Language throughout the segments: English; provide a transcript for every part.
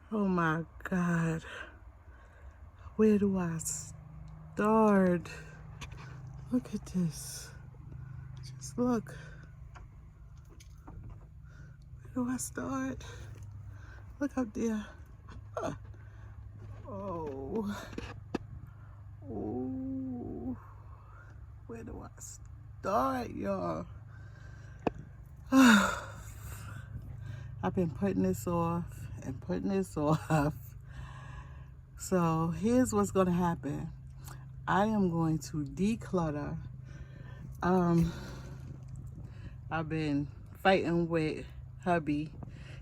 Oh my God. Where do I start? Look at this. Just look. Where do I start? Look up there. Oh. Oh. Where do I start, y'all? I've been putting this off and putting this off. So here's what's gonna happen. I am going to declutter. I've been fighting with hubby.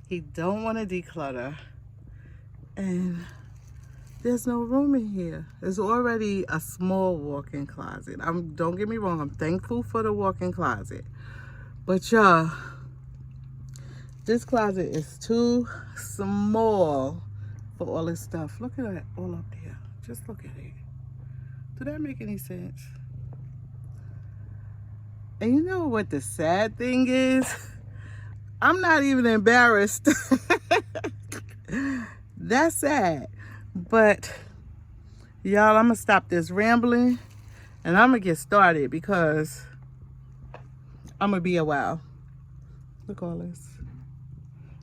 He don't want to declutter, and there's no room in here. It's already a small walk-in closet. Don't get me wrong, I'm thankful for the walk-in closet, but y'all, this closet is too small for all this stuff. Look at that all up there. Just look at it. Did that make any sense? And you know what the sad thing is? I'm not even embarrassed. That's sad. But y'all, I'm gonna stop this rambling and I'm gonna get started because I'm gonna be a while. Look all this.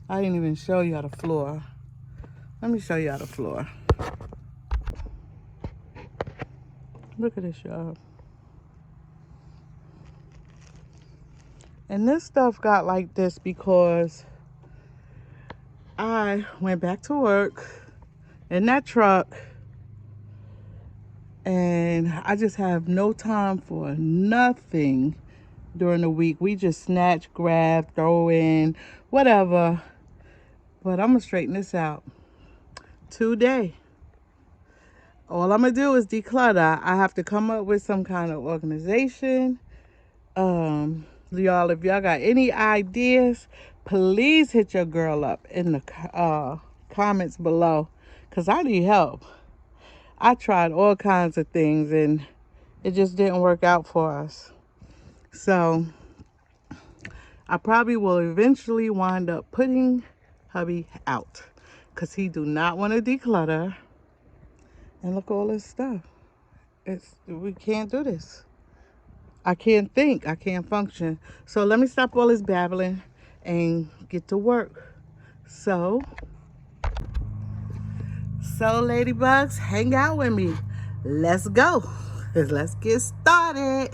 I didn't even show y'all the floor. Let me show y'all the floor. Look at this, y'all. And this stuff got like this because I went back to work in that truck and I just have no time for nothing during the week. We just snatch, grab, throw in, whatever. But I'm gonna straighten this out today. All I'm gonna do is declutter. I have to come up with some kind of organization. Y'all, if y'all got any ideas, please hit your girl up in the comments below, because I need help. I tried all kinds of things and it just didn't work out for us. So I probably will eventually wind up putting hubby out because he do not want to declutter. And look at all this stuff. We can't do this. I can't think. I can't function. So let me stop all this babbling and get to work. So ladybugs, hang out with me. Let's go. Let's get started.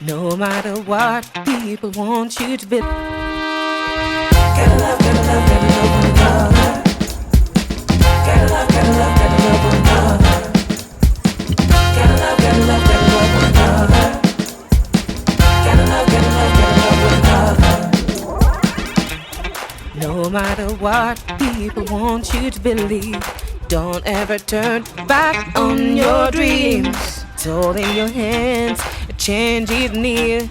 No matter what people want you to be. Gotta love one another. Gotta love one another. Gotta love one another. Gotta love one another. No matter what people want you to believe, don't ever turn back on your dreams. It's all in your hands. Change is near.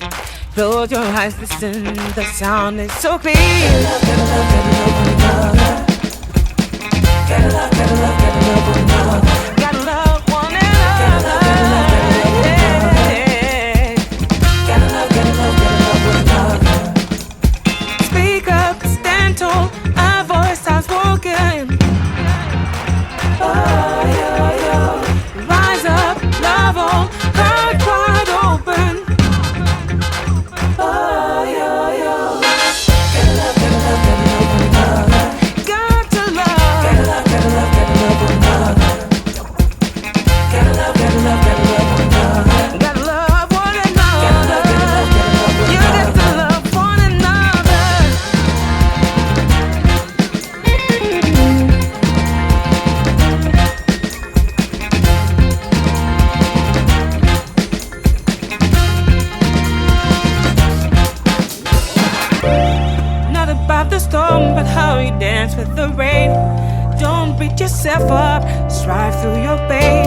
Close your eyes, listen. The sound is so clear. Gotta love one another. Gotta love one another. Gotta love one another. Gotta love one another. Speak up, stand tall. Our voice has spoken. Oh, yo, yo. Rise up, love all. Heart wide open. Oh, yo, yo. Gotta love one another. Got to love. Gotta love one another. Gotta love one another. Gotta love one another. You got to love one another. Not about the storm, but how you dance with the rain. Don't beat yourself up, strive through your pain.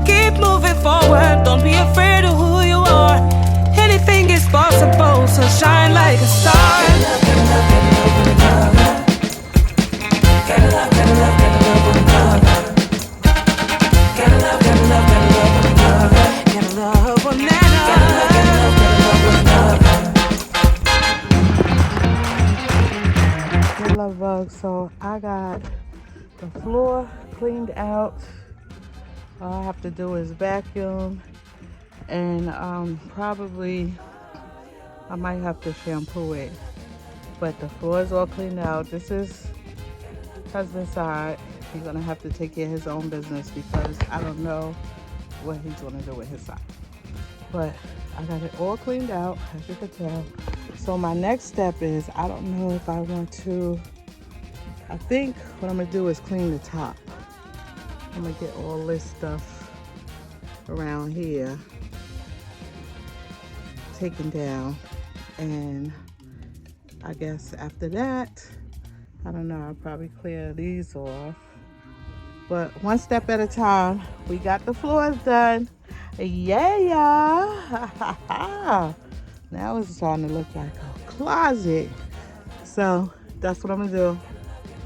Keep moving forward, don't be afraid of who you are. Anything is possible, so shine. Good love bug. So I got the floor cleaned out. All I have to do is vacuum, and probably I might have to shampoo it. But the floor is all cleaned out. This is husband's side. He's gonna have to take care of his own business because I don't know what he's gonna do with his side. But I got it all cleaned out, as you can tell. So my next step is, I don't know if I want to, I think what I'm gonna do is clean the top. I'm gonna get all this stuff around here taken down, and I guess after that, I don't know, I'll probably clear these off. But one step at a time. We got the floors done. Yeah. Now it's starting to look like a closet. So that's what I'm gonna do.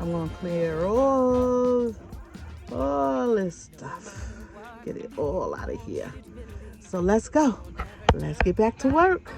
I'm gonna clear all this stuff. Get it all out of here. So let's go. Let's get back to work.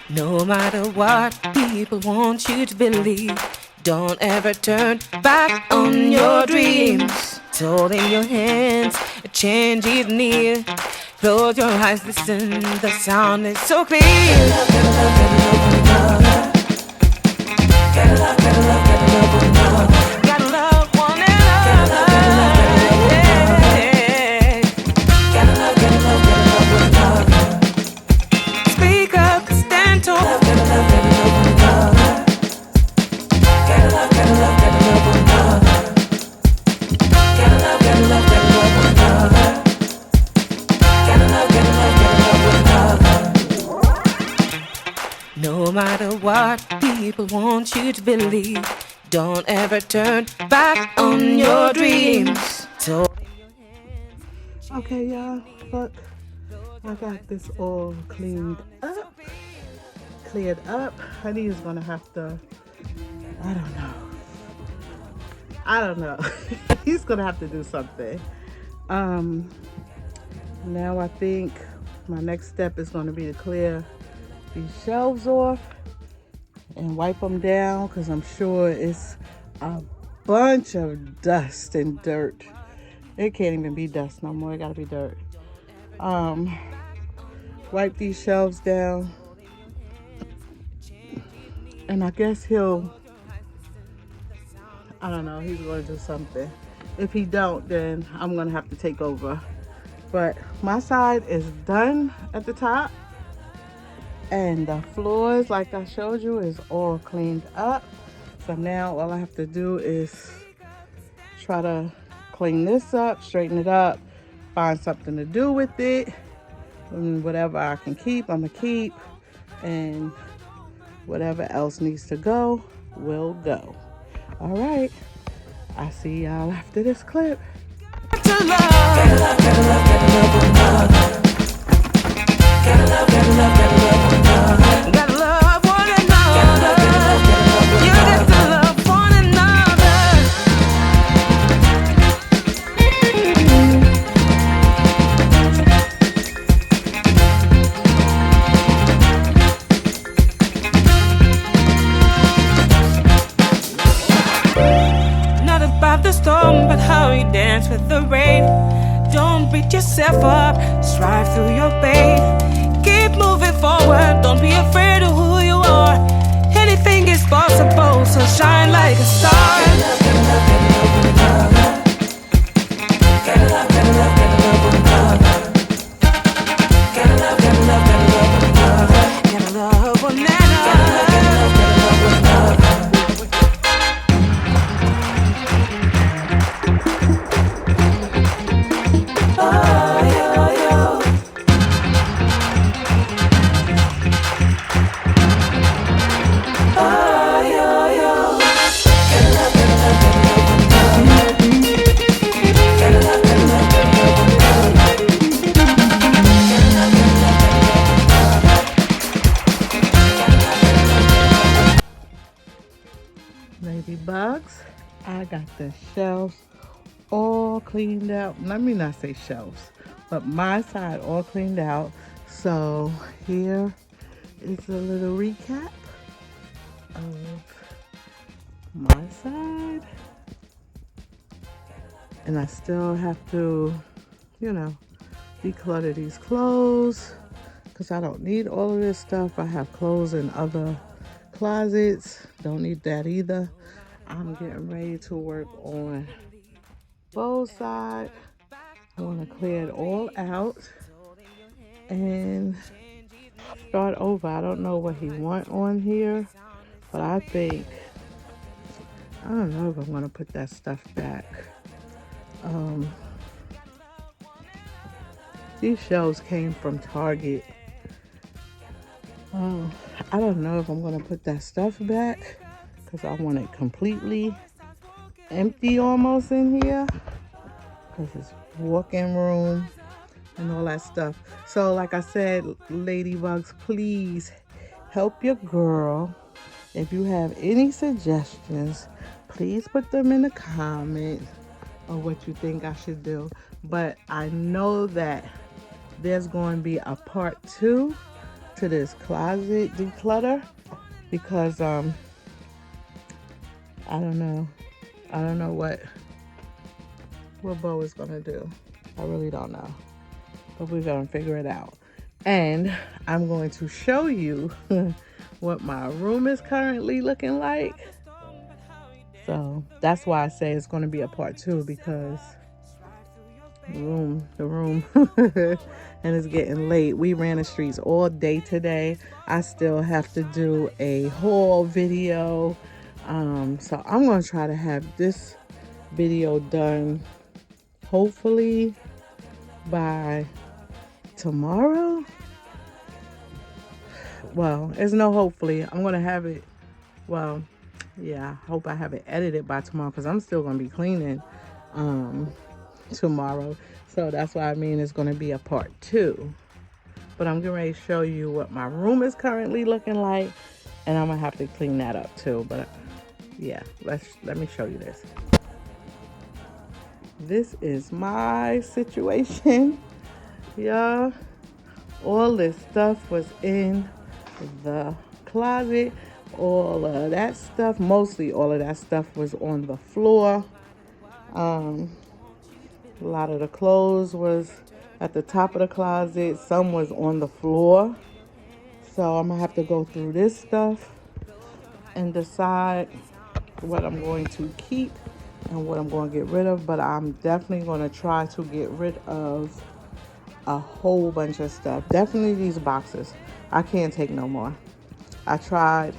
No matter what people want you to believe, don't ever turn back on your dreams. It's all in your hands, a change is near. Close your eyes, listen, the sound is so clear. Gotta love one another. Yeah. Speak up, stand tall. No matter what people want you to believe, don't ever turn back on your dreams. So Okay, y'all, look, I got this all cleared up. Honey is gonna have to, I don't know. He's gonna have to do something. Now I think my next step is gonna be to clear these shelves off and wipe them down, because I'm sure it's a bunch of dust and dirt. It can't even be dust no more, it gotta be dirt. Wipe these shelves down, and I guess he'll, I don't know, he's gonna do something. If he don't, then I'm gonna have to take over. But my side is done at the top, and the floors, like I showed you, is all cleaned up. So now all I have to do is try to clean this up, straighten it up, find something to do with it, and whatever I can keep, I'm gonna keep, and whatever else needs to go will go. All right, I see y'all after this clip. gotta love one another. You got to love one another. Not about the storm, but how you dance with the rain. Don't beat yourself up, strive through your pain. Keep moving forward, don't be afraid of who you are. Anything is possible, so shine like a star. Gotta love one another. I got the shelves all cleaned out. Let me not say shelves, but my side all cleaned out. So here is a little recap of my side. And I still have to, declutter these clothes because I don't need all of this stuff. I have clothes in other closets. Don't need that either. I'm getting ready to work on both sides. I want to clear it all out and start over. I don't know what he want on here, but I don't know if I'm going to put that stuff back. These shelves came from Target. I don't know if I'm going to put that stuff back because I want it completely empty almost in here because it's walk-in room and all that stuff. So like I said, ladybugs, please help your girl. If you have any suggestions, please put them in the comments of what you think I should do. But I know that there's going to be a part 2 to this closet declutter because I don't know what Bo is gonna do. I really don't know, but we're gonna figure it out. And I'm going to show you what my room is currently looking like. So that's why I say it's going to be a part 2, because the room and it's getting late. We ran the streets all day today. I still have to do a haul video. So I'm going to try to have this video done hopefully by tomorrow. Well, there's no hopefully. I'm going to have it. Well, yeah, I hope I have it edited by tomorrow because I'm still going to be cleaning tomorrow. So that's why I mean it's going to be a part 2. But I'm getting ready to show you what my room is currently looking like, and I'm going to have to clean that up too. But yeah, let me show you this. This is my situation. Yeah, all this stuff was in the closet. All of that stuff, mostly all of that stuff was on the floor. A lot of the clothes was at the top of the closet. Some was on the floor. So I'm gonna have to go through this stuff and decide what I'm going to keep and what I'm going to get rid of. But I'm definitely going to try to get rid of a whole bunch of stuff. Definitely these boxes. I can't take no more. I tried.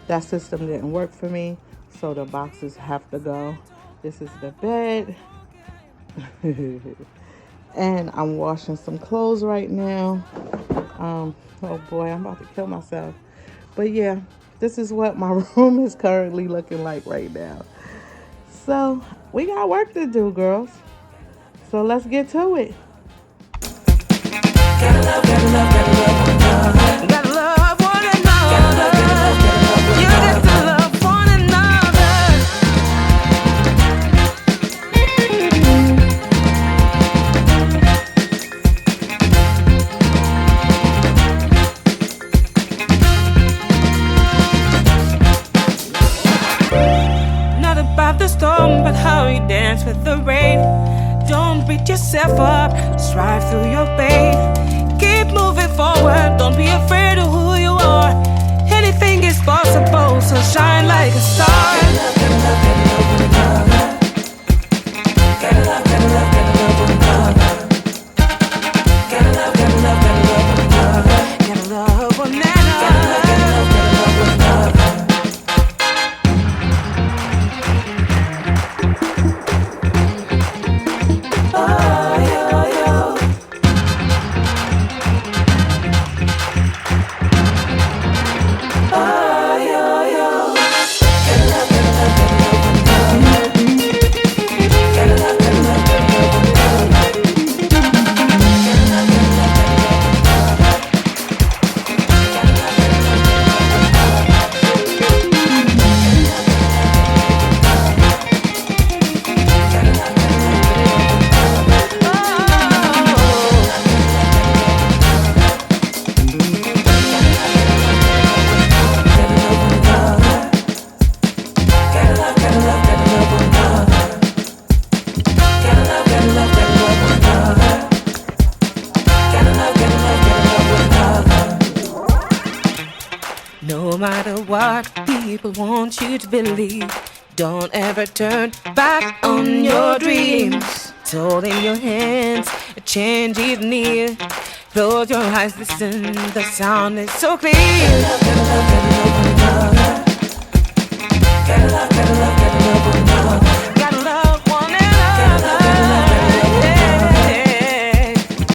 That system didn't work for me, so the boxes have to go. This is the bed. And I'm washing some clothes right now. Oh boy, I'm about to kill myself. But yeah, this is what my room is currently looking like right now. So we got work to do, girls. So let's get to it. Gotta love, gotta love, gotta love, gotta love one another. You got to love one another. Not about the storm, but how you dance with the rain. Don't beat yourself up, strive through your pain. Keep moving forward, don't be afraid of who you are. Anything is possible, so shine like a star. Gotta love, gotta love, gotta love one another. Gotta love, gotta love, gotta love one another. Gotta love, gotta love, gotta love one another. Gotta love one another. Gotta love, gotta love, gotta love one another. matter what people want you to believe, don't ever turn back on your dreams. It's all in your hands, a change is near. Close your eyes, listen, the sound is so clear. Love, love, love, love, love, love.